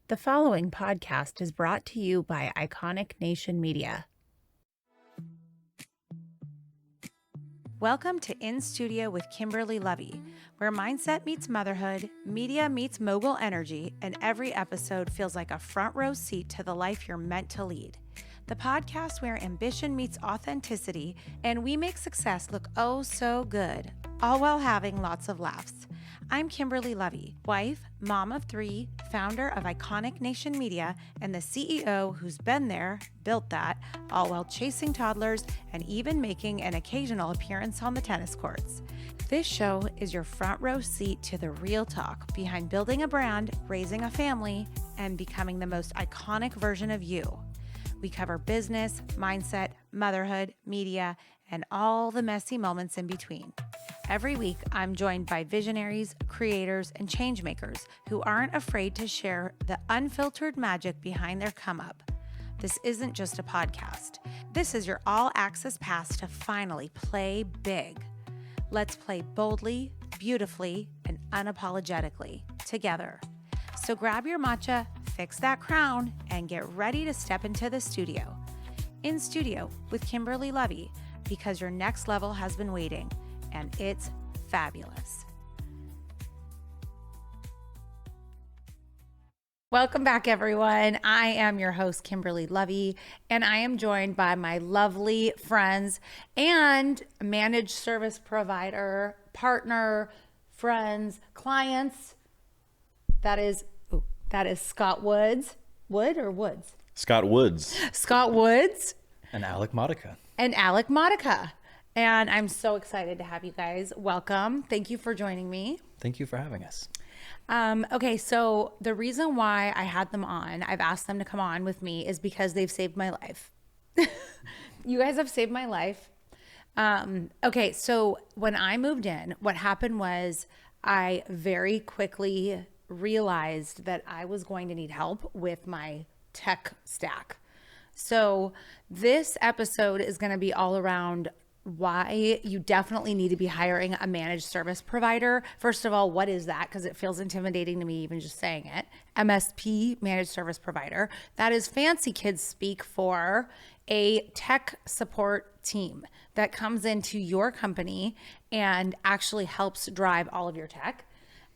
The following podcast is brought to you by Iconic Nation Media. Welcome to In Studio with Kimberly, Lovi, where mindset meets motherhood, media meets mogul energy, and every episode feels like a front row seat to the life you're meant to lead. The podcast where ambition meets authenticity and we make success look oh so good, all while having lots of laughs. I'm Kimberly Lovi, wife, mom of three, founder of Iconic Nation Media, and the CEO who's been there, built that, all while chasing toddlers and even making an occasional appearance on the tennis courts. This show is your front row seat to the real talk behind building a brand, raising a family, and becoming the most iconic version of you. We cover business, mindset, motherhood, media, and all the messy moments in between. Every week, I'm joined by visionaries, creators, and changemakers who aren't afraid to share the unfiltered magic behind their come up. This isn't just a podcast. This is your all-access pass to finally play big. Let's play boldly, beautifully, and unapologetically together. So grab your matcha, fix that crown, and get ready to step into the studio. In Studio with Kimberly Lovi, because your next level has been waiting, and it's fabulous. Welcome back, everyone. I am your host, Kimberly Lovi, and I am joined by my lovely friends and managed service provider, partner, friends, clients. That is Scott Woods. Wood or Woods? Scott Woods. Scott Woods. And Alec Modica. And Alec Modica. And I'm so excited to have you guys. Welcome. Thank you for joining me. Thank you for having us. Okay, so the reason why I had them on, I've asked them to come on with me, is because they've saved my life. You guys have saved my life. Okay, so when I moved in, what happened was I very quickly realized that I was going to need help with my tech stack. So this episode is going to be all around why you definitely need to be hiring a managed service provider. First of all, what is that? Because it feels intimidating to me even just saying it. MSP, managed service provider. That is fancy kids speak for a tech support team that comes into your company and actually helps drive all of your tech.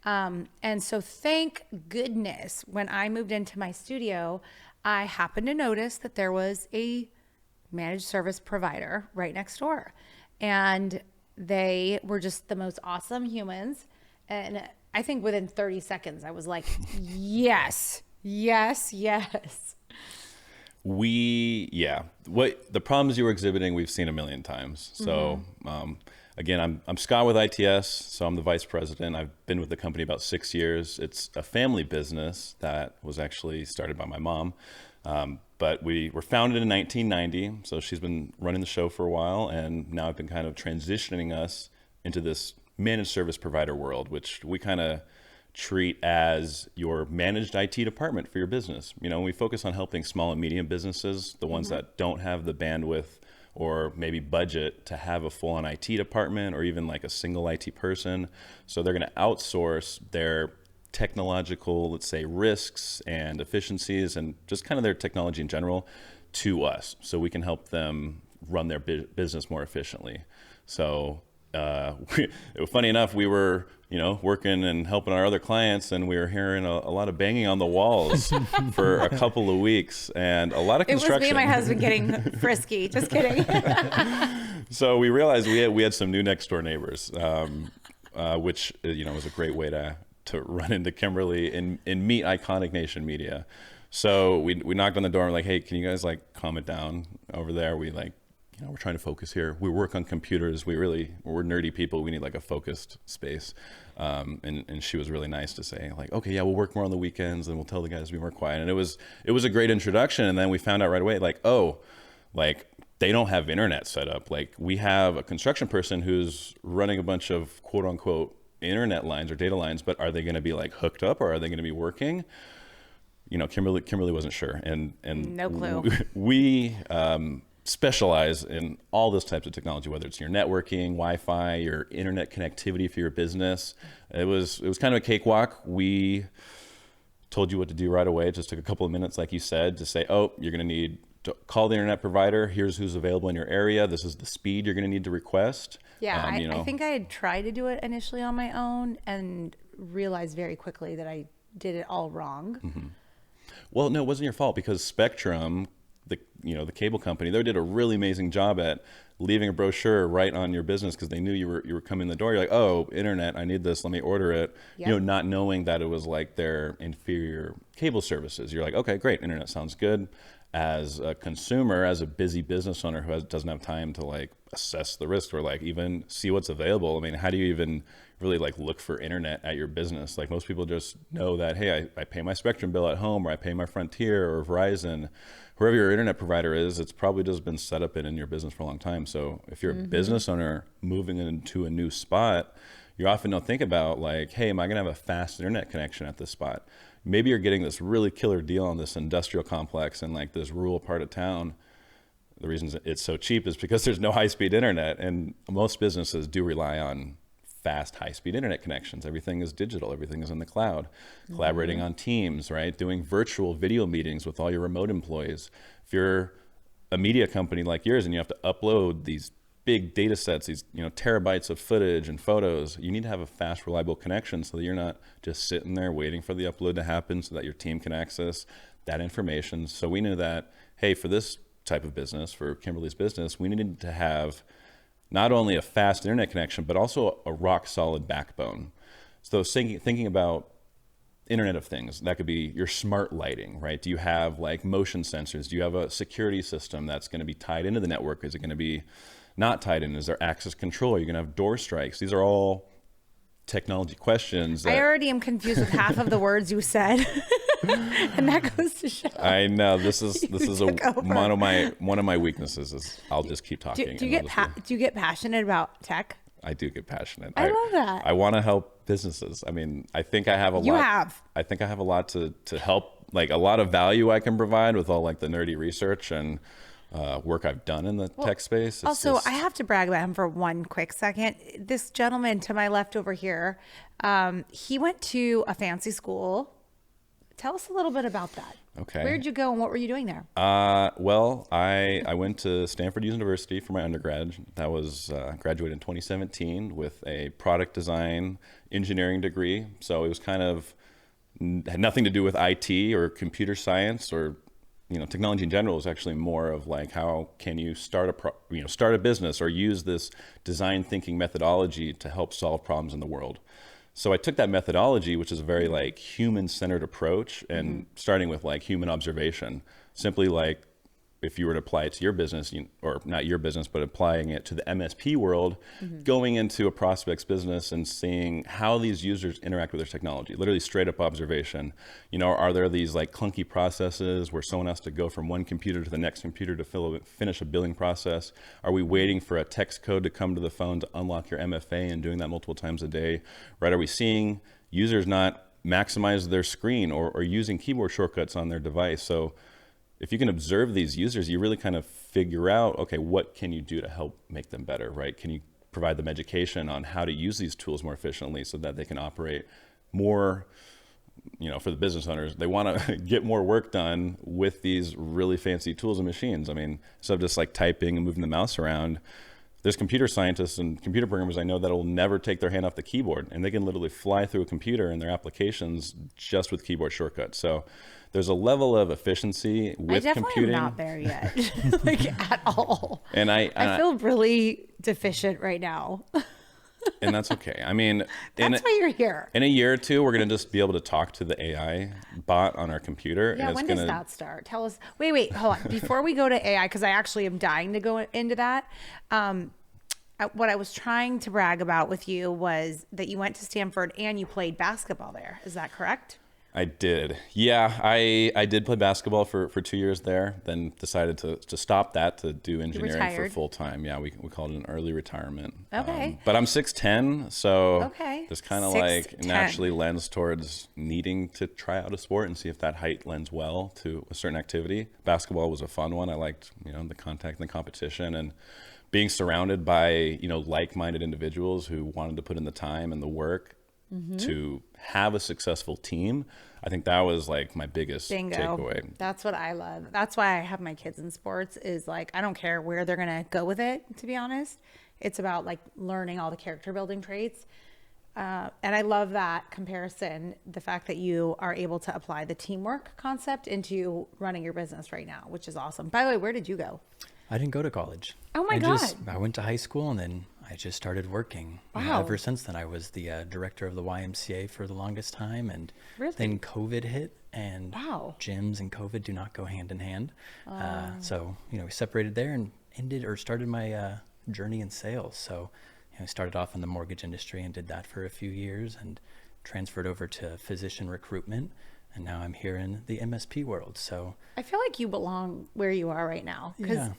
And so thank goodness when I moved into my studio, I happened to notice that there was a managed service provider right next door. And they were just the most awesome humans. And I think within 30 seconds, I was like, yes. What the problems you were exhibiting, we've seen a million times. So, again, I'm Scott with ITS, so I'm the vice president. I've been with the company about 6 years. It's a family business that was actually started by my mom. But we were founded in 1990, so she's been running the show for a while, and now I've been kind of transitioning us into this managed service provider world, which we kind of treat as your managed IT department for your business. You know, we focus on helping small and medium businesses, the ones that don't have the bandwidth or maybe budget to have a full-on IT department or even like a single IT person. So they're going to outsource their technological, let's say, risks and efficiencies and just kind of their technology in general to us so we can help them run their business more efficiently. So funny enough, we were, working and helping our other clients, and we were hearing a lot of banging on the walls for a couple of weeks and a lot of construction. It was me and my husband getting frisky. Just kidding. So we realized we had some new next door neighbors, which, was a great way to run into Kimberly and meet Iconic Nation Media. So we knocked on the door and we're like, hey, can you guys calm it down over there? We're trying to focus here. We work on computers. We're nerdy people. We need a focused space. And she was really nice to say okay, yeah, we'll work more on the weekends and we'll tell the guys to be more quiet. And it was a great introduction. And then we found out right away, they don't have internet set up. We have a construction person who's running a bunch of quote unquote internet lines or data lines, but are they going to be hooked up or are they going to be working? Kimberly wasn't sure, and no clue. We specialize in all those types of technology, whether it's your networking, Wi-Fi, your internet connectivity for your business. It was kind of a cakewalk. We told you what to do right away. It just took a couple of minutes, like you said, to say, oh, you're going to need to call the internet provider. Here's who's available in your area. This is the speed you're going to need to request. Yeah, I think I had tried to do it initially on my own and realized very quickly that I did it all wrong. Mm-hmm. Well, no, it wasn't your fault, because Spectrum, the cable company, they did a really amazing job at leaving a brochure right on your business, because they knew you were coming in the door. You're like, oh, internet, I need this, let me order it. Yep. Not knowing that it was like their inferior cable services. You're like, okay, great, internet sounds good. As a consumer, as a busy business owner who doesn't have time to like assess the risk or like even see what's available, I mean, how do you even really like look for internet at your business? Like most people just know that, hey, I pay my Spectrum bill at home, or I pay my Frontier or Verizon, whoever your internet provider is. It's probably just been set up in your business for a long time. So if you're a business owner moving into a new spot, you often don't think about like, hey, am I gonna have a fast internet connection at this spot? Maybe you're getting this really killer deal on this industrial complex in like this rural part of town. The reason it's so cheap is because there's no high-speed internet, and most businesses do rely on fast, high-speed internet connections. Everything is digital, everything is in the cloud, collaborating on Teams, right? Doing virtual video meetings with all your remote employees. If you're a media company like yours and you have to upload these big data sets, these terabytes of footage and photos, you need to have a fast, reliable connection so that you're not just sitting there waiting for the upload to happen so that your team can access that information. So we knew that, hey, for this type of business, for Kimberly's business, we needed to have not only a fast internet connection, but also a rock solid backbone. So thinking about Internet of Things, that could be your smart lighting, right? Do you have like motion sensors? Do you have a security system that's going to be tied into the network? Is it going to be not tied in? Is there access control? Are you going to have door strikes? These are all technology questions. I already am confused with half of the words you said. And that goes to show. I know this is one of my weaknesses is I'll just keep talking. Do you get passionate about tech? I do get passionate. I love that. I want to help businesses. I mean, I think I have a lot. I think I have a lot to help, like a lot of value I can provide with all like the nerdy research and work I've done in the tech space. I have to brag about him for one quick second. This gentleman to my left over here, he went to a fancy school. Tell us a little bit about that. Okay. Where'd you go and what were you doing there? Well, I went to Stanford University for my undergrad. That was graduated in 2017 with a product design engineering degree. So it was kind of had nothing to do with IT or computer science or technology in general. Is actually more of like how can you start a business or use this design thinking methodology to help solve problems in the world. So I took that methodology, which is a very like human-centered approach, and starting with like human observation, simply like if you were to apply it to your business, or not your business, but applying it to the MSP world, going into a prospect's business and seeing how these users interact with their technology, literally straight up observation. Are there these like clunky processes where someone has to go from one computer to the next computer to finish a billing process? Are we waiting for a text code to come to the phone to unlock your MFA and doing that multiple times a day, right? Are we seeing users not maximize their screen or using keyboard shortcuts on their device? So if you can observe these users, you really kind of figure out, okay, what can you do to help make them better, right? Can you provide them education on how to use these tools more efficiently so that they can operate more, for the business owners, they want to get more work done with these really fancy tools and machines. I mean, instead of just like typing and moving the mouse around, there's computer scientists and computer programmers I know that will never take their hand off the keyboard, and they can literally fly through a computer and their applications just with keyboard shortcuts. So there's a level of efficiency with computing. I'm not there yet, like at all. And I feel really deficient right now. And that's okay. I mean, that's why you're here. In a year or two, we're going to just be able to talk to the AI bot on our computer. Yeah, and when does that start? Tell us. Wait, hold on. Before we go to AI, because I actually am dying to go into that. What I was trying to brag about with you was that you went to Stanford and you played basketball there. Is that correct? I did. Yeah, I did play basketball for 2 years there, then decided to stop that to do engineering for full time. Yeah, we called it an early retirement. Okay. But I'm 6'10", so okay. just kind of like naturally lends towards needing to try out a sport and see if that height lends well to a certain activity. Basketball was a fun one. I liked, the contact and the competition and being surrounded by, like-minded individuals who wanted to put in the time and the work. to have a successful team. I think that was like my biggest takeaway. That's what I love. That's why I have my kids in sports is like, I don't care where they're going to go with it, to be honest. It's about like learning all the character building traits. And I love that comparison, the fact that you are able to apply the teamwork concept into running your business right now, which is awesome. By the way, where did you go? I didn't go to college. Oh my God. I went to high school and then I just started working. Wow. Ever since then, I was the director of the YMCA for the longest time. And Really? then COVID hit, and Wow. gyms and COVID do not go hand in hand. So, we separated there and started my journey in sales. So, I started off in the mortgage industry and did that for a few years and transferred over to physician recruitment. And now I'm here in the MSP world. So I feel like you belong where you are right now. Yeah.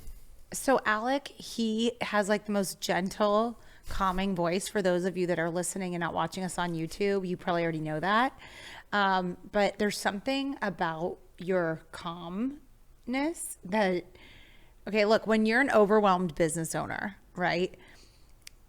So Alec, he has like the most gentle, calming voice. For those of you that are listening and not watching us on YouTube, you probably already know that. But there's something about your calmness that, okay, look, when you're an overwhelmed business owner, right?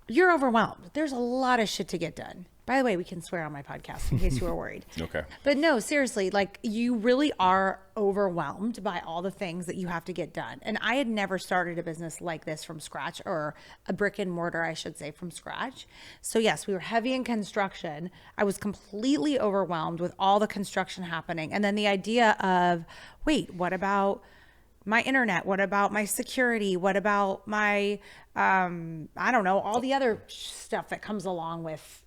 You're overwhelmed. There's a lot of shit to get done. By the way, we can swear on my podcast in case you were worried. Okay. But no, seriously, like you really are overwhelmed by all the things that you have to get done. And I had never started a business like this from scratch, or a brick and mortar, I should say, from scratch. So yes, we were heavy in construction. I was completely overwhelmed with all the construction happening. And then the idea of, wait, what about my internet? What about my security? What about my, I don't know, all the other stuff that comes along with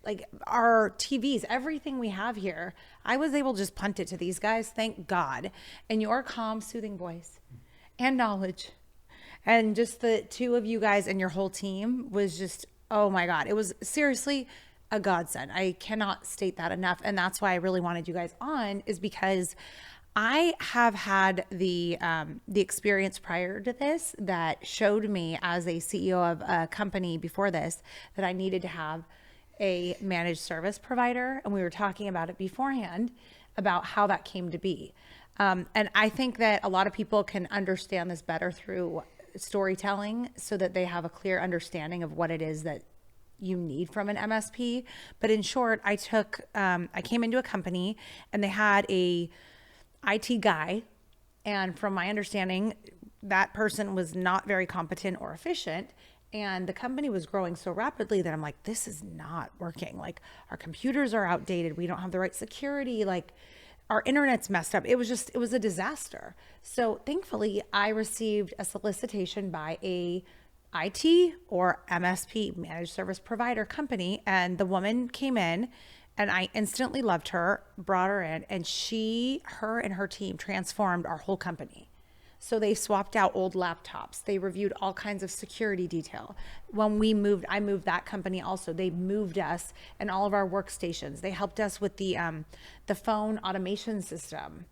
like our TVs, everything we have here. I was able to just punt it to these guys, thank God. And your calm, soothing voice and knowledge, and just the two of you guys and your whole team was just, oh my God. It was seriously a godsend. I cannot state that enough. And that's why I really wanted you guys on, is because I have had the experience prior to this that showed me, as a CEO of a company before this, that I needed to have a managed service provider. And we were talking about it beforehand about how that came to be. And I think that a lot of people can understand this better through storytelling, so that they have a clear understanding of what it is that you need from an MSP. But in short, I came into a company and they had a IT guy. And from my understanding, that person was not very competent or efficient. And the company was growing so rapidly that I'm like, this is not working. Like, our computers are outdated. We don't have the right security. Like, our internet's messed up. It was a disaster. So thankfully, I received a solicitation by a IT or MSP, managed service provider company. And the woman came in and I instantly loved her, brought her in, and her and her team transformed our whole company. So they swapped out old laptops. They reviewed all kinds of security detail. When I moved that company also. They moved us and all of our workstations. They helped us with the phone automation system.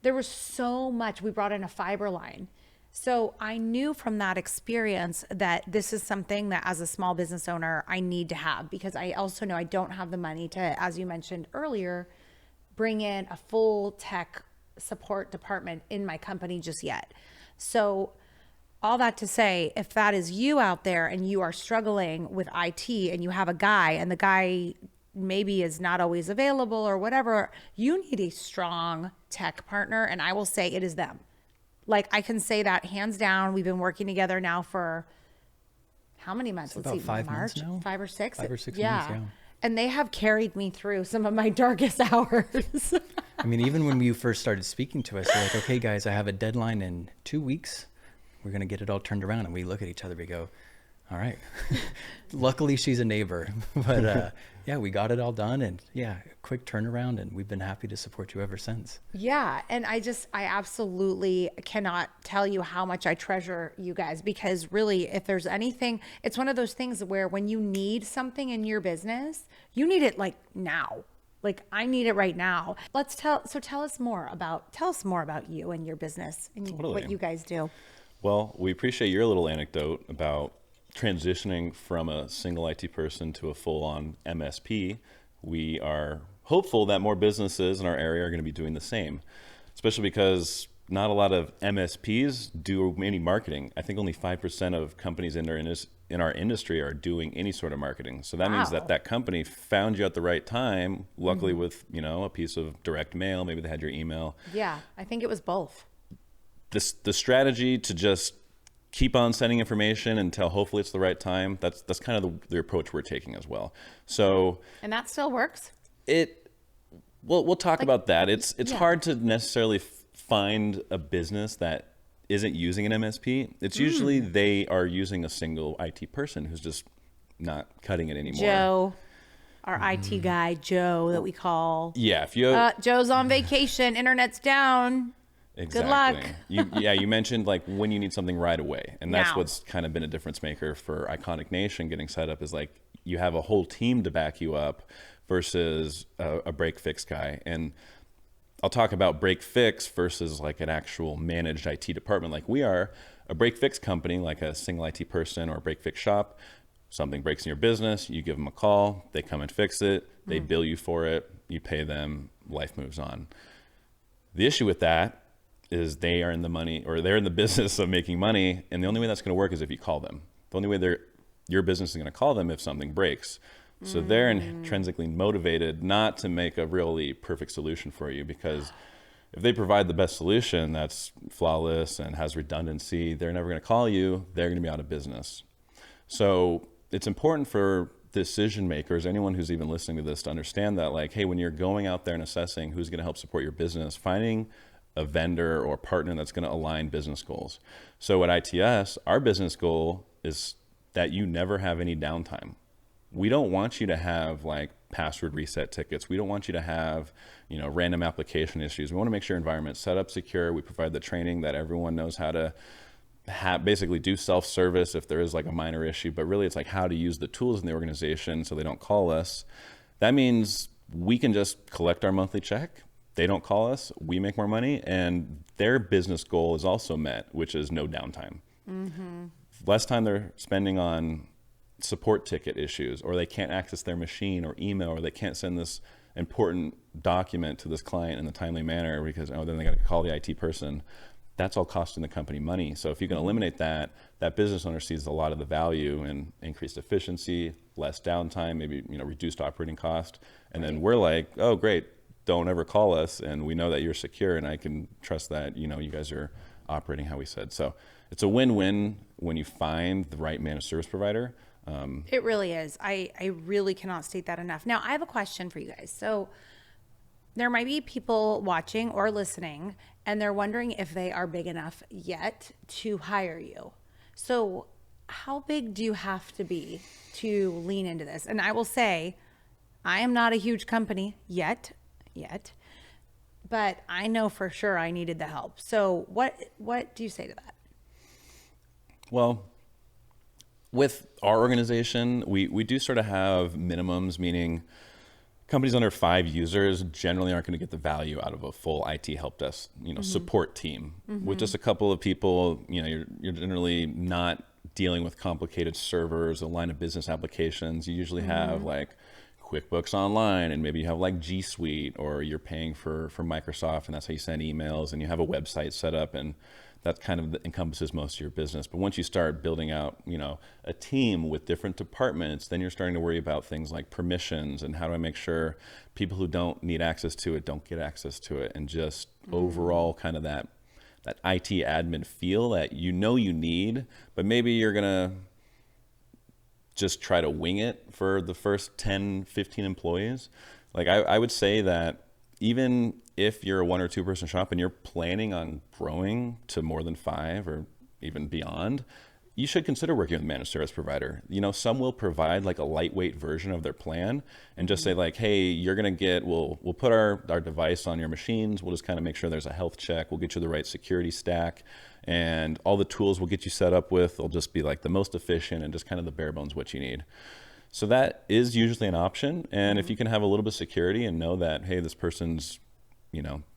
There was so much. We brought in a fiber line. So I knew from that experience that this is something that, as a small business owner, I need to have, because I also know I don't have the money to, as you mentioned earlier, bring in a full tech support department in my company just yet. So all that to say, if that is you out there and you are struggling with IT and you have a guy and the guy maybe is not always available or whatever, you need a strong tech partner. And I will say it is them. Like, I can say that hands down. We've been working together now for how many months? Let's see, 5 months now? 5 or 6. 5 or 6 months, yeah. And they have carried me through some of my darkest hours. I mean, even when you first started speaking to us, you're like, okay, guys, I have a deadline in 2 weeks. We're going to get it all turned around. And we look at each other, we go, all right. Luckily, she's a neighbor. But yeah, we got it all done. And yeah, quick turnaround. And we've been happy to support you ever since. Yeah. And I absolutely cannot tell you how much I treasure you guys, because really, if there's anything, it's one of those things where when you need something in your business, you need it like now. Like, I need it right now. Tell us more about you and your business and what you guys do. Well, we appreciate your little anecdote about transitioning from a single IT person to a full-on MSP. We are hopeful that more businesses in our area are going to be doing the same, especially because not a lot of MSPs do any marketing. I think only 5% of companies in in our industry are doing any sort of marketing. So that means that company found you at the right time, luckily with, a piece of direct mail, maybe they had your email. Yeah, I think it was both. The strategy to just keep on sending information until hopefully it's the right time, that's kind of the approach we're taking as well. So And that still works? We'll talk about that. It's hard to necessarily find a business that isn't using an MSP. It's usually they are using a single IT person who's just not cutting it anymore. Joe, our IT guy, Joe, that we call. Yeah, if you Joe's on vacation, internet's down. exactly. Good luck. You mentioned like when you need something right away, and that's Now. what's kind of been a difference maker for Iconic Nation getting set up is like you have a whole team to back you up versus a break fix guy. And I'll talk about break fix versus like an actual managed IT department. Like we are a break fix company, like a single IT person or a break fix shop. Something breaks in your business, you give them a call, they come and fix it, they bill you for it, you pay them, life moves on. The issue with that is they are in the money, or they're in the business of making money, and the only way that's going to work is if you call them. The only way your business is going to call them if something breaks. So they're intrinsically motivated not to make a really perfect solution for you, because if they provide the best solution that's flawless and has redundancy, they're never going to call you. They're going to be out of business. So it's important for decision makers, anyone who's even listening to this, to understand that, like, hey, when you're going out there and assessing who's going to help support your business, finding a vendor or partner that's going to align business goals. So at ITS, our business goal is that you never have any downtime. We don't want you to have like password reset tickets. We don't want you to have, random application issues. We want to make sure your environment's set up secure. We provide the training that everyone knows how to basically do self-service if there is like a minor issue, but really it's like how to use the tools in the organization so they don't call us. That means we can just collect our monthly check. They don't call us, we make more money, and their business goal is also met, which is no downtime. Less time they're spending on support ticket issues, or they can't access their machine or email, or they can't send this important document to this client in a timely manner because then they got to call the IT person. That's all costing the company money. So if you can eliminate that, that business owner sees a lot of the value in increased efficiency, less downtime, maybe reduced operating cost, and then we're like, oh great, don't ever call us, and we know that you're secure, and I can trust that you guys are operating how we said. So it's a win-win when you find the right managed service provider. It really is. I really cannot state that enough. Now, I have a question for you guys. So there might be people watching or listening, and they're wondering if they are big enough yet to hire you. So how big do you have to be to lean into this? And I will say, I am not a huge company yet, but I know for sure I needed the help. So what do you say to that? Well, with our organization, we do sort of have minimums, meaning companies under 5 users generally aren't going to get the value out of a full IT help desk, support team. With just a couple of people, you're generally not dealing with complicated servers, a line of business applications. You usually have like QuickBooks Online, and maybe you have like G Suite, or you're paying for Microsoft, and that's how you send emails, and you have a website set up, and that kind of encompasses most of your business. But once you start building out, a team with different departments, then you're starting to worry about things like permissions and how do I make sure people who don't need access to it don't get access to it, and just overall kind of that IT admin feel that you need, but maybe you're gonna just try to wing it for the first 10, 15 employees. Like I would say that even if you're a 1 or 2 person shop and you're planning on growing to more than 5 or even beyond, you should consider working with a managed service provider. Some will provide like a lightweight version of their plan and just say like, hey, you're gonna get, we'll put our device on your machines. We'll just kind of make sure there's a health check. We'll get you the right security stack, and all the tools we'll get you set up with will just be like the most efficient and just kind of the bare bones what you need. So that is usually an option. And if you can have a little bit of security and know that, hey, this person's,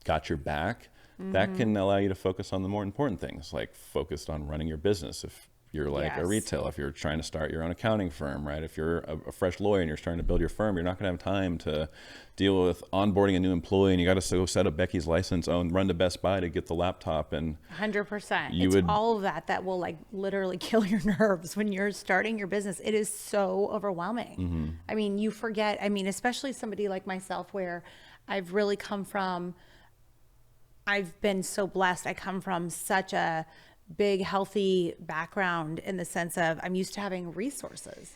got your back, that can allow you to focus on the more important things, like focused on running your business. If you're like a Yes. retail, if you're trying to start your own accounting firm, right? If you're a fresh lawyer and you're starting to build your firm, you're not going to have time to deal with onboarding a new employee, and you got to go set up Becky's license, and run to Best Buy to get the laptop. And 100%. You It's would- all of that will like literally kill your nerves when you're starting your business. It is so overwhelming. I mean, you forget, especially somebody like myself where I've really I've been so blessed. I come from such a big, healthy background in the sense of I'm used to having resources.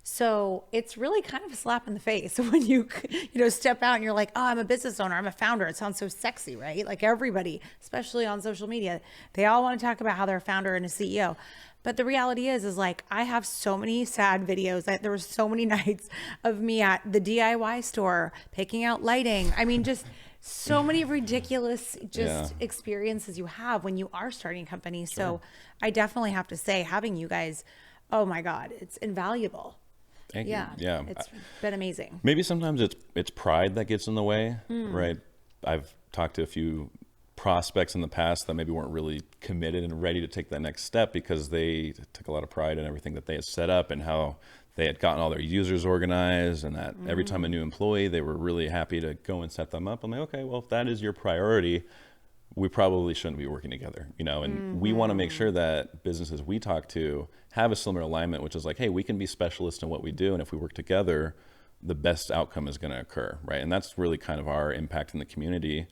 So it's really kind of a slap in the face when you step out and you're like, oh, I'm a business owner, I'm a founder. It sounds so sexy, right? Like everybody, especially on social media, they all want to talk about how they're a founder and a CEO. But the reality is like, I have so many sad videos. There were so many nights of me at the DIY store, picking out lighting. Just so many ridiculous experiences you have when you are starting a company. Sure. So I definitely have to say, having you guys, oh my God, it's invaluable. Thank you. Yeah. It's been amazing. Maybe sometimes it's pride that gets in the way, right? I've talked to a few prospects in the past that maybe weren't really committed and ready to take that next step because they took a lot of pride in everything that they had set up and how they had gotten all their users organized, and that every time a new employee, they were really happy to go and set them up. I'm like, okay, well, if that is your priority, we probably shouldn't be working together, and we want to make sure that businesses we talk to have a similar alignment, which is like, hey, we can be specialists in what we do, and if we work together, the best outcome is going to occur, right? And that's really kind of our impact in the community,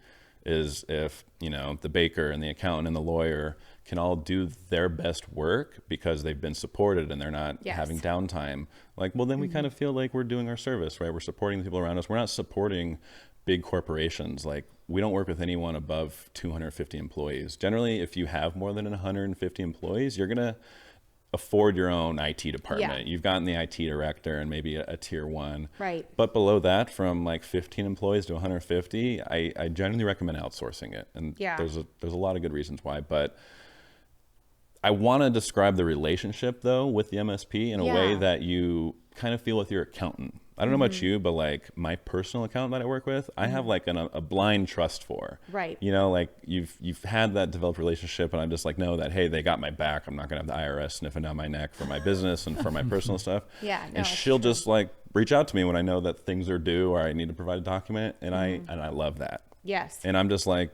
is if the baker and the accountant and the lawyer can all do their best work because they've been supported and they're not having downtime, like, well, then we kind of feel like we're doing our service, right? We're supporting the people around us. We're not supporting big corporations. Like, we don't work with anyone above 250 employees. Generally, if you have more than 150 employees, you're going to afford your own IT department. Yeah. You've gotten the IT director and maybe a tier one. Right. But below that, from like 15 employees to 150, I generally recommend outsourcing it. And there's a lot of good reasons why. But I want to describe the relationship, though, with the MSP in a way that you kind of feel with your accountant. I don't know about you, but like my personal accountant that I work with, I have like a blind trust for. Right. Like you've had that developed relationship, and I just like know that, hey, they got my back. I'm not gonna have the IRS sniffing down my neck for my business and for my personal stuff. Yeah. No, and she'll just like reach out to me when I know that things are due or I need to provide a document, and I love that. Yes. And I'm just like,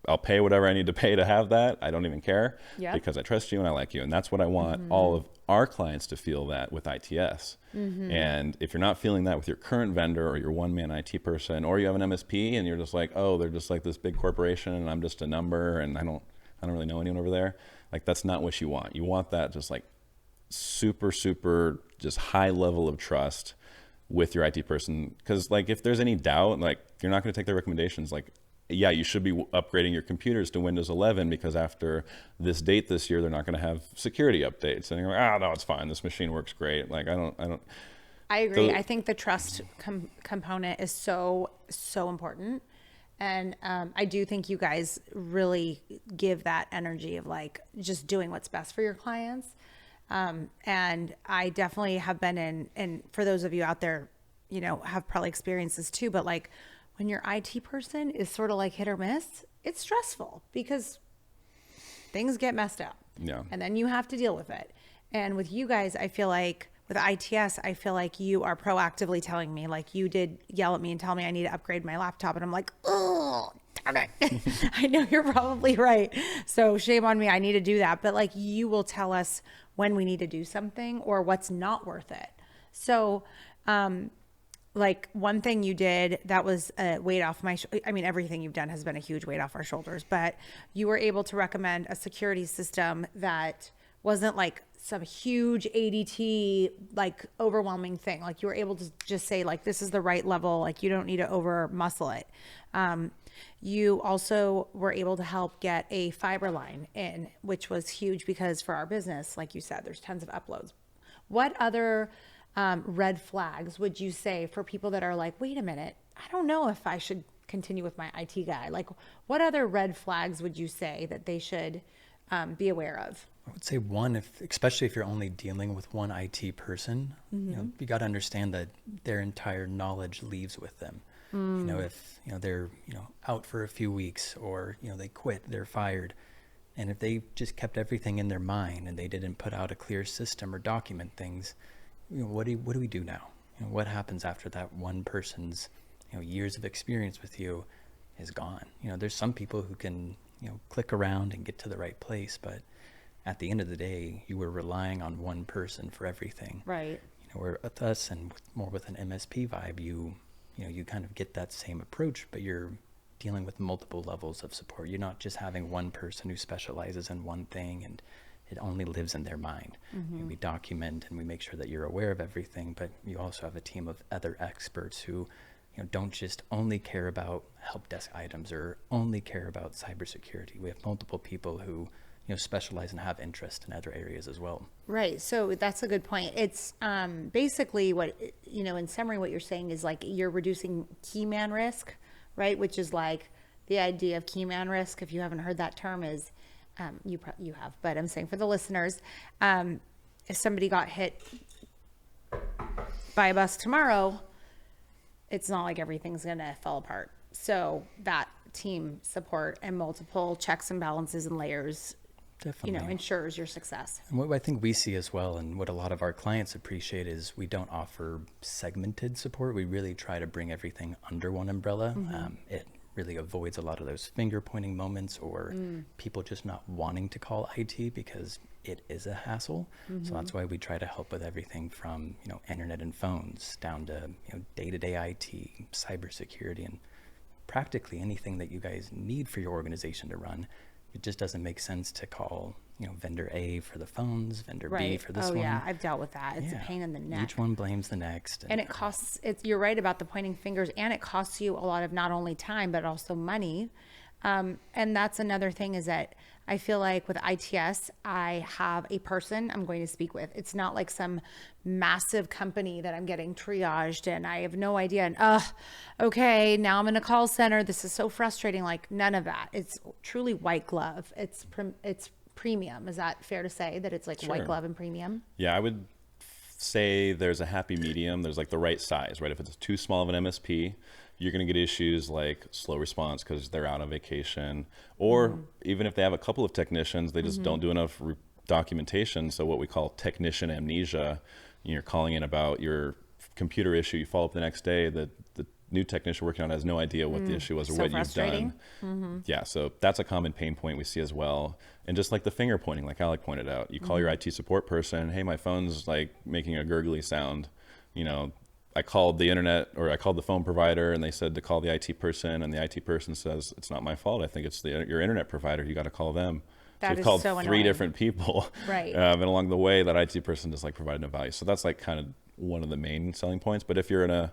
I'll pay whatever I need to pay to have that. I don't even care because I trust you and I like you. And that's what I want all of our clients to feel, that with ITS. And if you're not feeling that with your current vendor or your one-man IT person, or you have an MSP and you're just like, oh, they're just like this big corporation and I'm just a number and I don't really know anyone over there. Like, that's not what you want. You want that just like super, super just high level of trust with your IT person. Because like, if there's any doubt, like, you're not going to take their recommendations. Like, yeah, you should be upgrading your computers to Windows 11 because after this date this year, they're not going to have security updates. And you're like, no, it's fine. This machine works great. Like, I agree. I think the trust component is so, so important. And I do think you guys really give that energy of like just doing what's best for your clients. And I definitely have been in, and for those of you out there, have probably experienced this too, but like, when your IT person is sort of like hit or miss, it's stressful because things get messed up. Yeah. And then you have to deal with it. And with you guys, I feel like with ITS, I feel like you are proactively telling me, like you did yell at me and tell me I need to upgrade my laptop. And I'm like, oh, darn it. I know you're probably right. So shame on me. I need to do that. But like, you will tell us when we need to do something or what's not worth it. So, like one thing you did that was a weight off my, everything you've done has been a huge weight off our shoulders, but you were able to recommend a security system that wasn't like some huge ADT, like overwhelming thing. Like you were able to just say like, this is the right level. Like you don't need to over muscle it. You also were able to help get a fiber line in, which was huge because for our business, like you said, there's tons of uploads. What other red flags would you say for people that are like, wait a minute, I don't know if I should continue with my IT guy? Like, what other red flags would you say that they should be aware of? I would say one, especially if you're only dealing with one IT person, you got to understand that their entire knowledge leaves with them. If they're out for a few weeks or they quit, they're fired. And if they just kept everything in their mind and they didn't put out a clear system or document things, what do we do now? What happens after that one person's years of experience with you is gone? There's some people who can click around and get to the right place, but at the end of the day, you were relying on one person for everything. Right. Where with us and more with an MSP vibe, you kind of get that same approach, but you're dealing with multiple levels of support. You're not just having one person who specializes in one thing and it only lives in their mind. We document and we make sure that you're aware of everything, but you also have a team of other experts who don't just only care about help desk items or only care about cybersecurity. We have multiple people who specialize and have interest in other areas as well. Right. So that's a good point. It's basically what, in summary, what you're saying is like you're reducing key man risk, right? Which is like the idea of key man risk. If you haven't heard that term is, you have, but I'm saying for the listeners, if somebody got hit by a bus tomorrow, it's not like everything's going to fall apart. So that team support and multiple checks and balances and layers Definitely. Ensures your success. And what I think we see as well, and what a lot of our clients appreciate, is we don't offer segmented support. We really try to bring everything under one umbrella. It really avoids a lot of those finger pointing moments or people just not wanting to call IT because it is a hassle. So that's why we try to help with everything from, internet and phones down to, day-to-day IT, cybersecurity, and practically anything that you guys need for your organization to run. It just doesn't make sense to call, vendor A for the phones, vendor B for this one. Oh yeah, I've dealt with that. It's a pain in the neck. Each one blames the next. And it costs, you're right about the pointing fingers, and it costs you a lot of not only time, but also money. And that's another thing is that I feel like with ITS, I have a person I'm going to speak with. It's not like some massive company that I'm getting triaged and I have no idea. And, okay, now I'm in a call center. This is so frustrating. Like none of that. It's truly white glove. It's premium. Is that fair to say that it's like white glove and premium? Yeah, I would say there's a happy medium. There's like the right size, right? If it's too small of an MSP, you're going to get issues like slow response because they're out on vacation, or even if they have a couple of technicians, they just don't do enough documentation. So what we call technician amnesia, you're calling in about your computer issue, you follow up the next day, the new technician working on it has no idea what the issue was or So what you've done. Yeah, so that's a common pain point we see as well. And just like the finger pointing, like Alec pointed out, you call your IT support person, hey, my phone's like making a gurgly sound, I called the internet or I called the phone provider and they said to call the IT person, and the IT person says, it's not my fault. I think it's your internet provider. You got to call them. That so we've is called so 3 annoying. different people. Right. And along the way, that IT person just like provided no value. So that's like kind of one of the main selling points. But if you're in a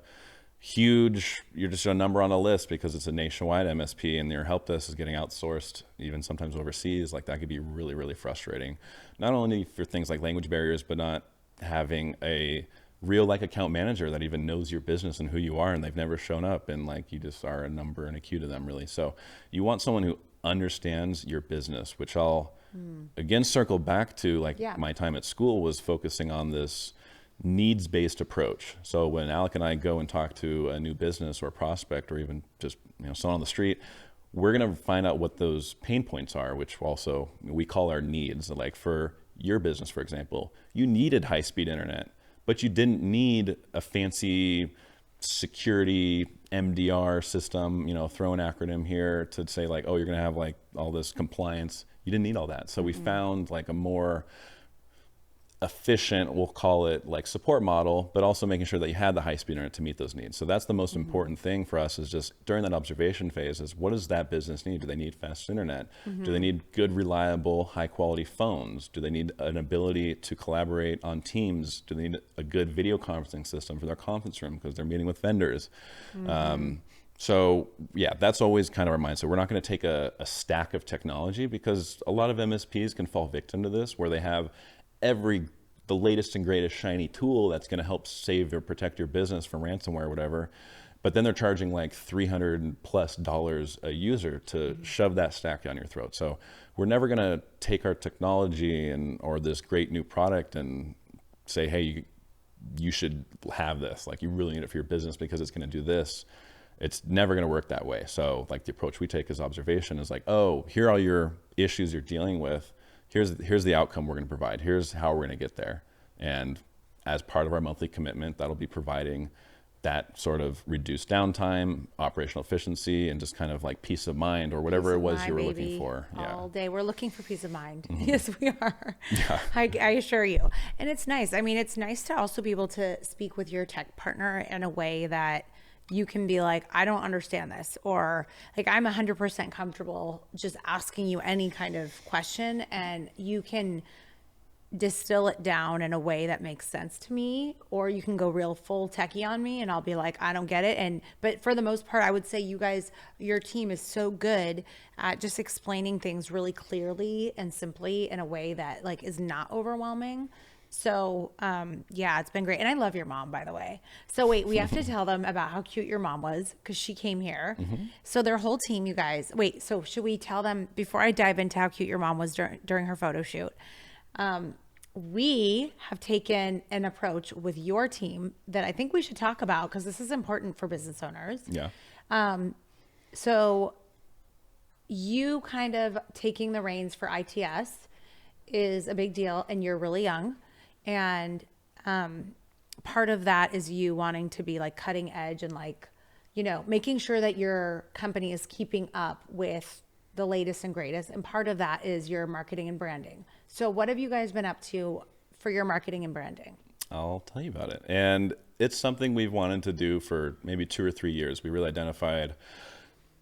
you're just a number on a list because it's a nationwide MSP and your help desk is getting outsourced, even sometimes overseas, like that could be really, really frustrating. Not only for things like language barriers, but not having a real like account manager that even knows your business and who you are, and they've never shown up, and like you just are a number and a queue to them, really. So you want someone who understands your business, which I'll again circle back to like my time at school was focusing on this needs-based approach. So when Alec and I go and talk to a new business or prospect or even just someone on the street, we're going to find out what those pain points are, which also we call our needs. Like for your business, for example, you needed high-speed internet, but you didn't need a fancy security MDR system, throw an acronym here to say like, oh, you're going to have like all this compliance. You didn't need all that. So we found like a more efficient, we'll call it like support model, but also making sure that you had the high speed internet to meet those needs. So that's the most important thing for us is just during that observation phase is what does that business need? Do they need fast internet? Do they need good, reliable, high quality phones? Do they need an ability to collaborate on Teams? Do they need a good video conferencing system for their conference room because they're meeting with vendors? So yeah, that's always kind of our mindset. We're not going to take a stack of technology because a lot of MSPs can fall victim to this where they have the latest and greatest shiny tool that's going to help save or protect your business from ransomware or whatever, but then they're charging like $300+ a user to shove that stack down your throat. So we're never going to take our technology or this great new product and say, hey, you should have this, like you really need it for your business because it's going to do this. It's never going to work that way. So like the approach we take as observation is like, oh, here are all your issues you're dealing with. Here's the outcome we're going to provide. Here's how we're going to get there. And as part of our monthly commitment, that'll be providing that sort of reduced downtime, operational efficiency, and just kind of like peace of mind or whatever it was you were looking for. All day. We're looking for peace of mind. Yes, we are. Yeah. I assure you. And it's nice. I mean, it's nice to also be able to speak with your tech partner in a way that you can be like, I don't understand this, or like, I'm 100% comfortable just asking you any kind of question, and you can distill it down in a way that makes sense to me, or you can go real full techie on me and I'll be like, I don't get it. But for the most part, I would say you guys, your team is so good at just explaining things really clearly and simply in a way that like is not overwhelming. So yeah, it's been great. And I love your mom, by the way. So wait, we have to tell them about how cute your mom was, because she came here. So their whole team, you guys, wait, so should we tell them, before I dive into how cute your mom was during her photo shoot, we have taken an approach with your team that I think we should talk about, because this is important for business owners. Yeah. So you kind of taking the reins for ITS is a big deal, and you're really young. And part of that is you wanting to be like cutting edge and like, you know, making sure that your company is keeping up with the latest and greatest. And part of that is your marketing and branding. So what have you guys been up to for your marketing and branding? I'll tell you about it. And it's something we've wanted to do for maybe 2 or 3 years. We really identified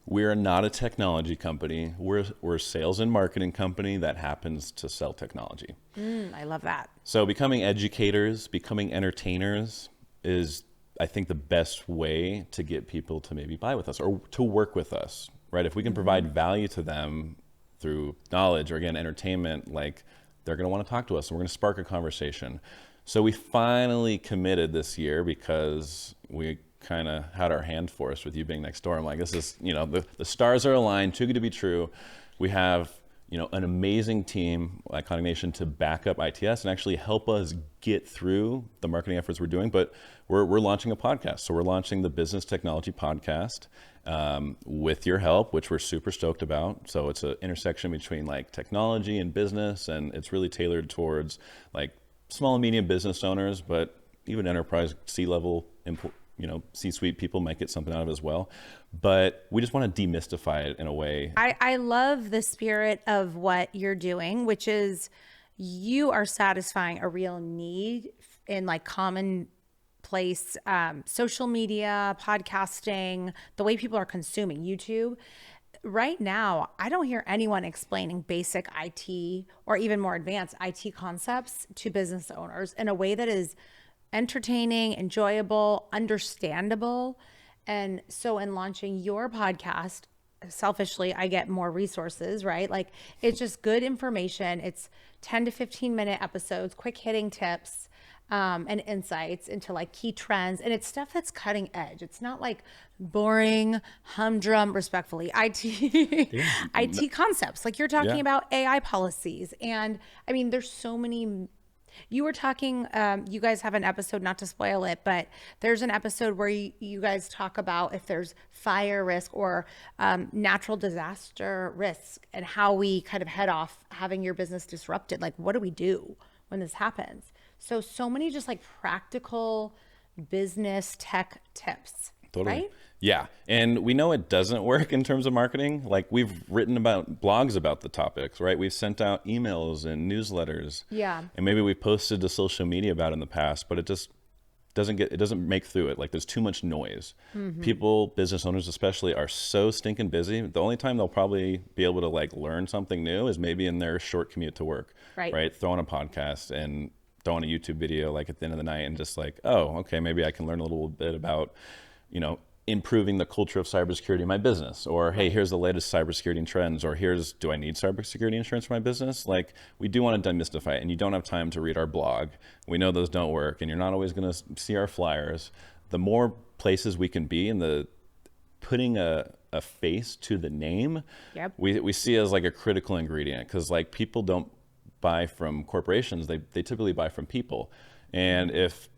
we're not a technology company. We're a sales and marketing company that happens to sell technology. I love that. So becoming educators, becoming entertainers is, I think, the best way to get people to maybe buy with us or to work with us, right? If we can provide value to them through knowledge or, again, entertainment, like, they're going to want to talk to us and we're going to spark a conversation. So we finally committed this year, because we kind of had our hand forced with you being next door. I'm like, this is, you know, the stars are aligned, too good to be true. We have, you know, an amazing team, Iconic Nation, to back up ITS and actually help us get through the marketing efforts we're doing. But we're launching a podcast. So we're launching the Business Technology Podcast with your help, which we're super stoked about. So it's an intersection between like technology and business, and it's really tailored towards like small and medium business owners, but even enterprise C-level, you know, C-suite people might get something out of it as well. But we just want to demystify it in a way. I love the spirit of what you're doing, which is you are satisfying a real need in like commonplace social media, podcasting, the way people are consuming YouTube. Right now, I don't hear anyone explaining basic IT or even more advanced IT concepts to business owners in a way that is entertaining, enjoyable, understandable. And so in launching your podcast, selfishly, I get more resources, right? Like, it's just good information. It's 10 to 15 minute episodes, quick hitting tips, and insights into like key trends. And it's stuff that's cutting edge. It's not like boring, humdrum, respectfully, IT concepts. Like, you're talking about AI policies. And I mean, there's so many. You were talking, you guys have an episode, not to spoil it, but there's an episode where you guys talk about if there's fire risk or natural disaster risk, and how we kind of head off having your business disrupted. Like, what do we do when this happens? So many just like practical business tech tips. Totally. Right? Yeah. And we know it doesn't work in terms of marketing. Like, we've written about blogs about the topics, right? We've sent out emails and newsletters. Yeah. And maybe we posted to social media about it in the past, but it just doesn't make through it. Like, there's too much noise. People, business owners especially, are so stinking busy. The only time they'll probably be able to like learn something new is maybe in their short commute to work. Right? Throw on a podcast and throw on a YouTube video like at the end of the night, and just like, oh, okay, maybe I can learn a little bit about, you know, improving the culture of cybersecurity in my business, or hey, here's the latest cybersecurity trends, or do I need cybersecurity insurance for my business? Like, we do want to demystify it, and you don't have time to read our blog. We know those don't work, and you're not always going to see our flyers. The more places we can be in the putting a face to the name, we see as like a critical ingredient, because like, people don't buy from corporations, they typically buy from people. And if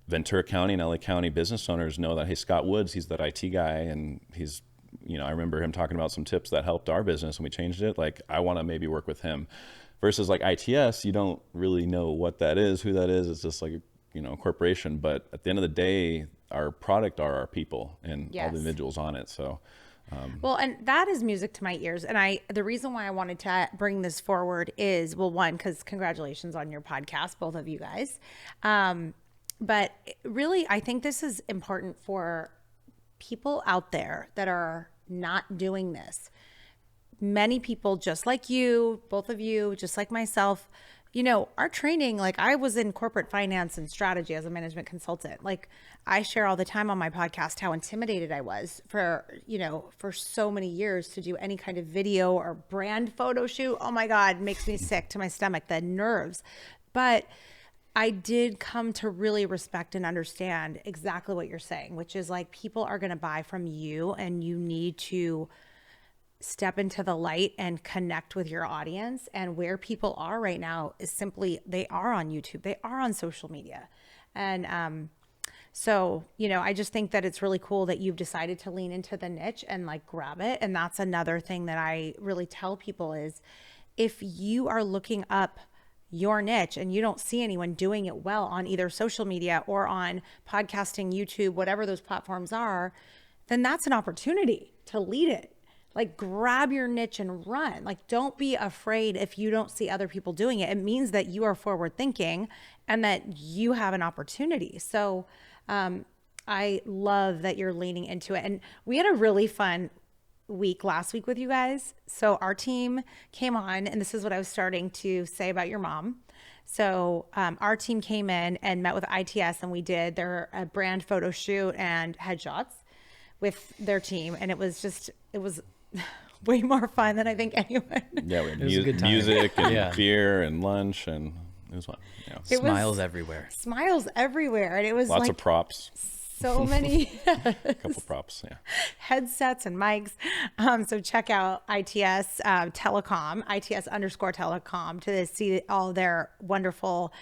Ventura County and LA County business owners know that, hey, Scott Woods, he's that IT guy, and he's, I remember him talking about some tips that helped our business and we changed it. Like, I want to maybe work with him. Versus like ITS, you don't really know what that is, who that is. It's just like, a corporation. But at the end of the day, our product are our people and all the individuals on it. So, well, and that is music to my ears. And the reason why I wanted to bring this forward is, well, one, because congratulations on your podcast, both of you guys. But really, I think this is important for people out there that are not doing this. Many people, just like you, both of you, just like myself, our training, like I was in corporate finance and strategy as a management consultant. Like I share all the time on my podcast how intimidated I was for so many years to do any kind of video or brand photo shoot. Oh my God, makes me sick to my stomach, the nerves. But I did come to really respect and understand exactly what you're saying, which is like people are going to buy from you and you need to step into the light and connect with your audience. And where people are right now is simply, they are on YouTube, they are on social media. And so, I just think that it's really cool that you've decided to lean into the niche and like grab it. And that's another thing that I really tell people is if you are looking up your niche and you don't see anyone doing it well on either social media or on podcasting, YouTube, whatever those platforms are, then that's an opportunity to lead it. Like grab your niche and run. Like don't be afraid if you don't see other people doing it. It means that you are forward thinking and that you have an opportunity. So I love that you're leaning into it. And we had a really fun week last week with you guys. So our team came on, and this is what I was starting to say about your mom. So our team came in and met with ITS, and we did their brand photo shoot and headshots with their team. And it was way more fun than I think anyone. Yeah, we had music and beer and lunch, and it was fun. Yeah. Smiles everywhere. Smiles everywhere. And it was lots of props. So many couple props, yeah. Headsets and mics. So check out ITS Telecom, ITS_Telecom to see all their wonderful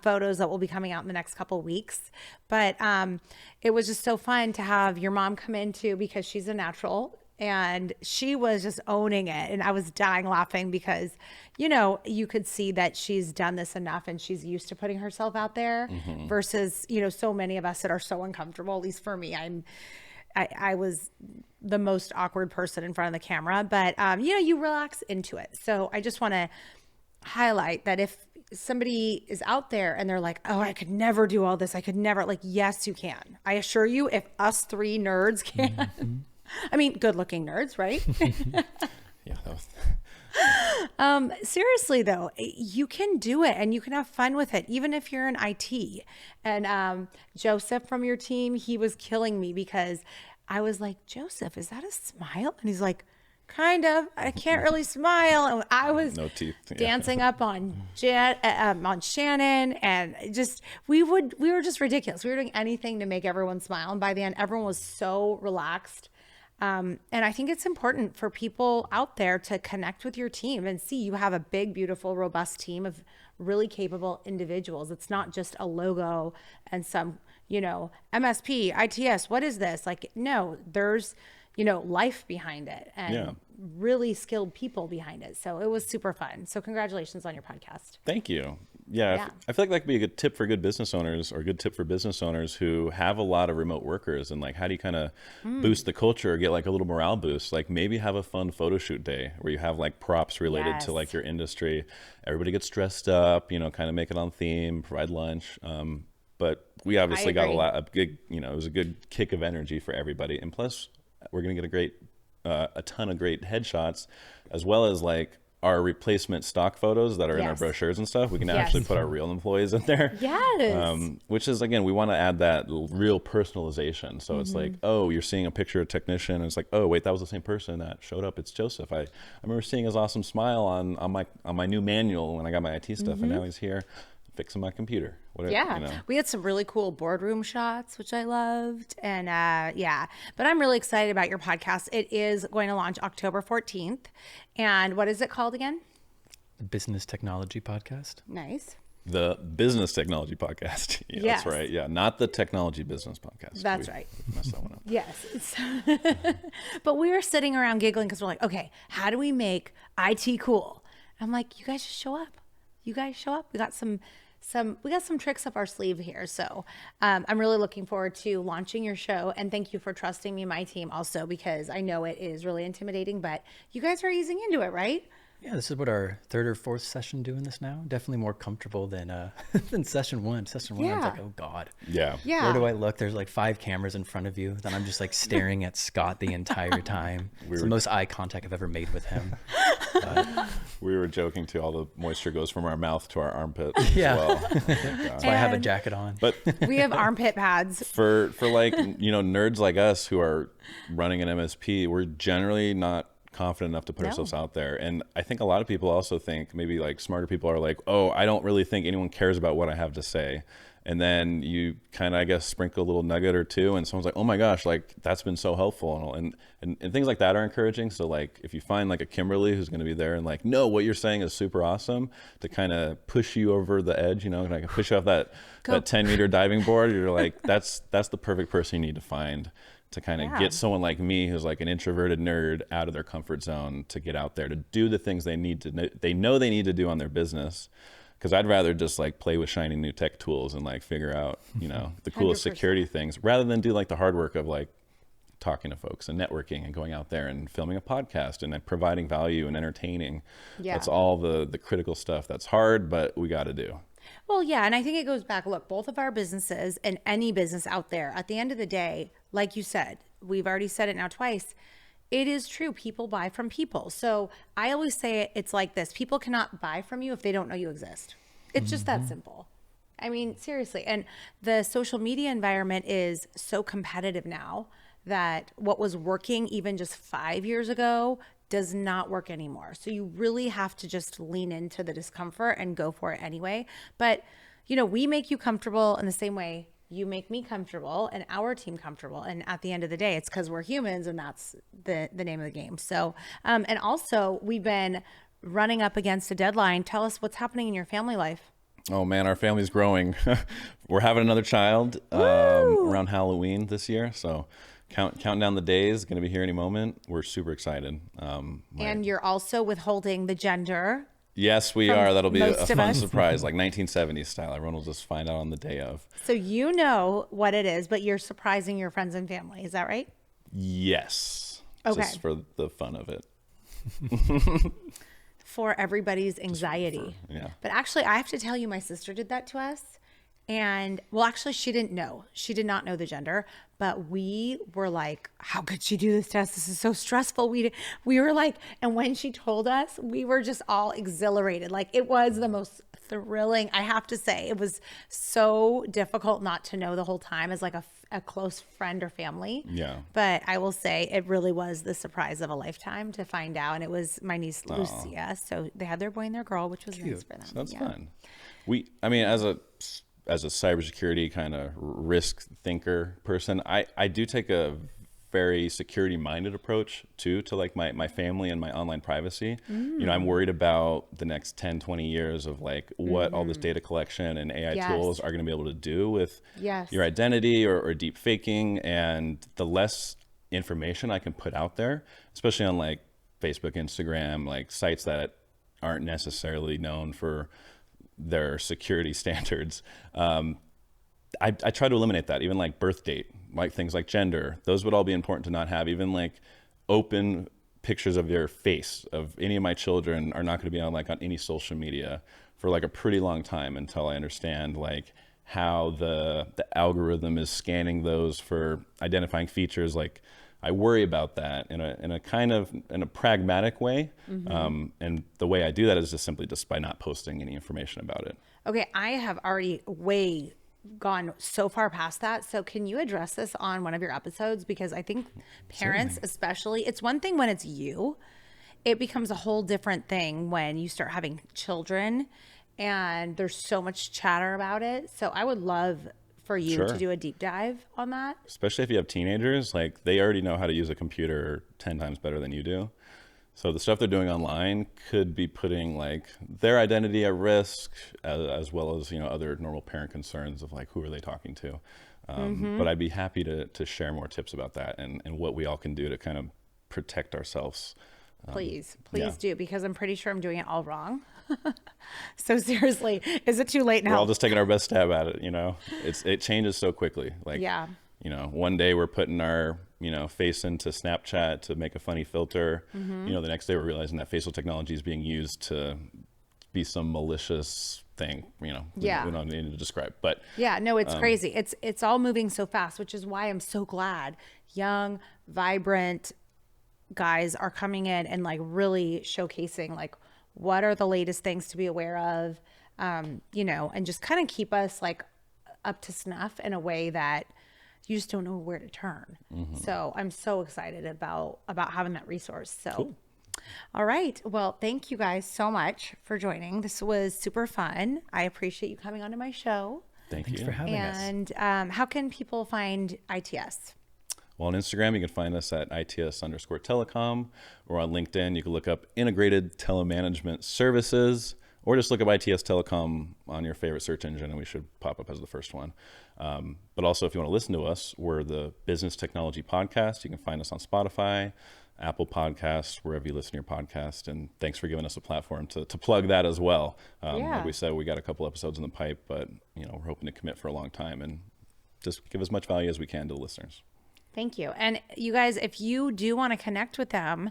photos that will be coming out in the next couple of weeks. But it was just so fun to have your mom come in too, because she's a natural. And she was just owning it. And I was dying laughing because, you could see that she's done this enough and she's used to putting herself out there versus, so many of us that are so uncomfortable. At least for me, I was the most awkward person in front of the camera, but, you relax into it. So I just want to highlight that if somebody is out there and they're like, oh, I could never do all this. I could never, like, yes, you can. I assure you, if us three nerds can, I mean, good looking nerds, right? Yeah. That was... Seriously though, you can do it and you can have fun with it, even if you're in IT. And Joseph from your team, he was killing me because I was like, Joseph, is that a smile? And he's like, kind of. I can't really smile. And I was no teeth. Dancing up on Shannon, and just we were just ridiculous. We were doing anything to make everyone smile, and by the end, everyone was so relaxed. And I think it's important for people out there to connect with your team and see you have a big, beautiful, robust team of really capable individuals. It's not just a logo and some, MSP, ITS, what is this? Like, no, there's, life behind it and really skilled people behind it. So it was super fun. So congratulations on your podcast. Thank you. Yeah. I feel like that could be a good tip for good business owners, or a good tip for business owners who have a lot of remote workers, and like, how do you kind of boost the culture or get like a little morale boost? Like maybe have a fun photo shoot day where you have like props related to like your industry. Everybody gets dressed up, kind of make it on theme, provide lunch. But we obviously got it was a good kick of energy for everybody. And plus we're going to get a ton of great headshots, as well as like our replacement stock photos that are in our brochures and stuff. We can actually put our real employees in there. Yes. Which is, again, we want to add that real personalization. So it's like, oh, you're seeing a picture of a technician, and it's like, oh, wait, that was the same person that showed up. It's Joseph. I remember seeing his awesome smile on my new manual when I got my IT stuff, and now he's here fixing my computer. We had some really cool boardroom shots, which I loved. And but I'm really excited about your podcast. It is going to launch October 14th. And what is it called again? The Business Technology Podcast. Nice. The business technology podcast. Yeah, Yes. That's right. Yeah, not the technology business podcast. That's right. We messed that one up. Yes. But we were sitting around giggling because we're like, okay, how do we make IT cool? I'm like, you guys just show up. You guys show up. We got some tricks up our sleeve here. So I'm really looking forward to launching your show. And thank you for trusting me and my team also, because I know it is really intimidating, but you guys are easing into it, right? Yeah, this is what our third or fourth session doing this now. Definitely more comfortable than than session one. Session one, I was like, oh God. Yeah. Where do I look? There's like 5 cameras in front of you. Then I'm just like staring at Scott the entire time. It's the most eye contact I've ever made with him. We were joking too. All the moisture goes from our mouth to our armpit. Yeah. As well. That's why I have a jacket on. But We have armpit pads. for like, nerds like us who are running an MSP, we're generally not confident enough to put ourselves out there. And I think a lot of people also think, maybe like smarter people are like, oh, I don't really think anyone cares about what I have to say. And then you kind of, I guess, sprinkle a little nugget or two and someone's like, oh my gosh, like that's been so helpful. And things like that are encouraging. So like if you find like a Kimberly who's going to be there and like, no, what you're saying is super awesome, to kind of push you over the edge, like push you off that 10-meter diving board, you're like, that's the perfect person you need to find to kind of get someone like me, who's like an introverted nerd, out of their comfort zone, to get out there to do the things they need to they need to do on their business. Because I'd rather just like play with shiny new tech tools and like figure out, the coolest 100%. security things, rather than do like the hard work of like talking to folks and networking and going out there and filming a podcast and providing value and entertaining. Yeah. That's all the critical stuff that's hard, but we got to do. Well, yeah. And I think it goes back. Look, both of our businesses and any business out there, at the end of the day, like you said, we've already said it now twice. It is true. People buy from people. So I always say it's like this. People cannot buy from you if they don't know you exist. It's just that simple. I mean, seriously. And the social media environment is so competitive now that what was working even just 5 years ago does not work anymore. So you really have to just lean into the discomfort and go for it anyway. But, we make you comfortable in the same way you make me comfortable and our team comfortable. And at the end of the day, it's because we're humans, and that's the name of the game. So, and also we've been running up against a deadline. Tell us what's happening in your family life. Oh man, our family's growing. We're having another child around Halloween this year. So counting down the days, going to be here any moment. We're super excited. And you're also withholding the gender. Yes, we are. That'll be a fun us. surprise, like 1970s style. Everyone will just find out on the day of. So you know what it is, but you're surprising your friends and family. Is that right? Yes. Okay. Just for the fun of it. For everybody's anxiety. Yeah. But actually, I have to tell you, my sister did that to us. And well, actually, she didn't know. She did not know the gender. But we were like, how could she do this to us? This is so stressful. We were like, and when she told us, we were just all exhilarated. Like, it was the most thrilling, I have to say. It was so difficult not to know the whole time as like a close friend or family. Yeah. But I will say it really was the surprise of a lifetime to find out. And it was my niece, Lucia. So they had their boy and their girl, which was nice for them. So that's fun. As a cybersecurity kind of risk thinker person, I do take a very security minded approach to like my family and my online privacy. I'm worried about the next 10, 20 years of like what all this data collection and AI tools are going to be able to do with your identity or deep faking. And the less information I can put out there, especially on like Facebook, Instagram, like sites that aren't necessarily known for their security standards. I try to eliminate that. Even like birth date, like things like gender, those would all be important to not have. Even like open pictures of their face of any of my children are not going to be on any social media for like a pretty long time until I understand like how the algorithm is scanning those for identifying features. Like I worry about that in a pragmatic way. And the way I do that is just by not posting any information about it. Okay, I have already gone so far past that. So can you address this on one of your episodes? Because I think parents, especially, it's one thing when it's you. It becomes a whole different thing when you start having children and there's so much chatter about it. So I would love for you to do a deep dive on that. Especially if you have teenagers, like they already know how to use a computer 10 times better than you do. So the stuff they're doing online could be putting like their identity at risk, as well as, you know, other normal parent concerns of like, who are they talking to? But I'd be happy to share more tips about that and what we all can do to kind of protect ourselves. Please yeah. do, because I'm pretty sure I'm doing it all wrong. So seriously, is it too late now? We're all just taking our best stab at it, you know? It changes so quickly. Like, Yeah. you know, one day we're putting our, you know, face into Snapchat to make a funny filter. You know, the next day we're realizing that facial technology is being used to be some malicious thing, you know, Yeah. we don't need to describe, but Yeah, no, it's crazy. It's all moving so fast, which is why I'm so glad young, vibrant guys are coming in and like really showcasing like what are the latest things to be aware of, you know, and just kind of keep us like up to snuff in a way that you just don't know where to turn. So I'm so excited about having that resource. So Cool. All right. Well, thank you guys so much for joining. This was super fun. I appreciate you coming onto my show. Thanks for having us. And how can people find ITS? Well, on Instagram, you can find us at ITS_Telecom, or on LinkedIn, you can look up Integrated Telemanagement Services, or just look up ITS Telecom on your favorite search engine, and we should pop up as the first one. But also, if you want to listen to us, we're the Business Technology Podcast. You can find us on Spotify, Apple Podcasts, wherever you listen to your podcast. And thanks for giving us a platform to plug that as well. Yeah. Like we said, we got a couple episodes in the pipe, but you know, we're hoping to commit for a long time and just give as much value as we can to the listeners. Thank you. And you guys, if you do want to connect with them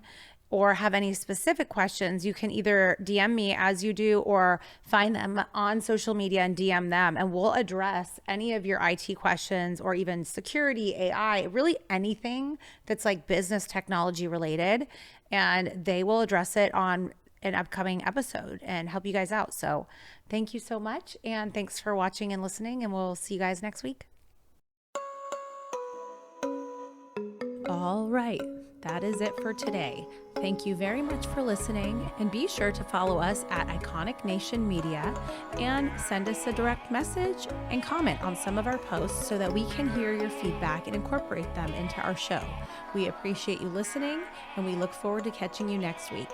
or have any specific questions, you can either DM me as you do or find them on social media and DM them, and we'll address any of your IT questions or even security, AI, really anything that's like business technology related, and they will address it on an upcoming episode and help you guys out. So thank you so much, and thanks for watching and listening, and we'll see you guys next week. All right, that is it for today. Thank you very much for listening, and be sure to follow us at Iconic Nation Media and send us a direct message and comment on some of our posts so that we can hear your feedback and incorporate them into our show. We appreciate you listening, and we look forward to catching you next week.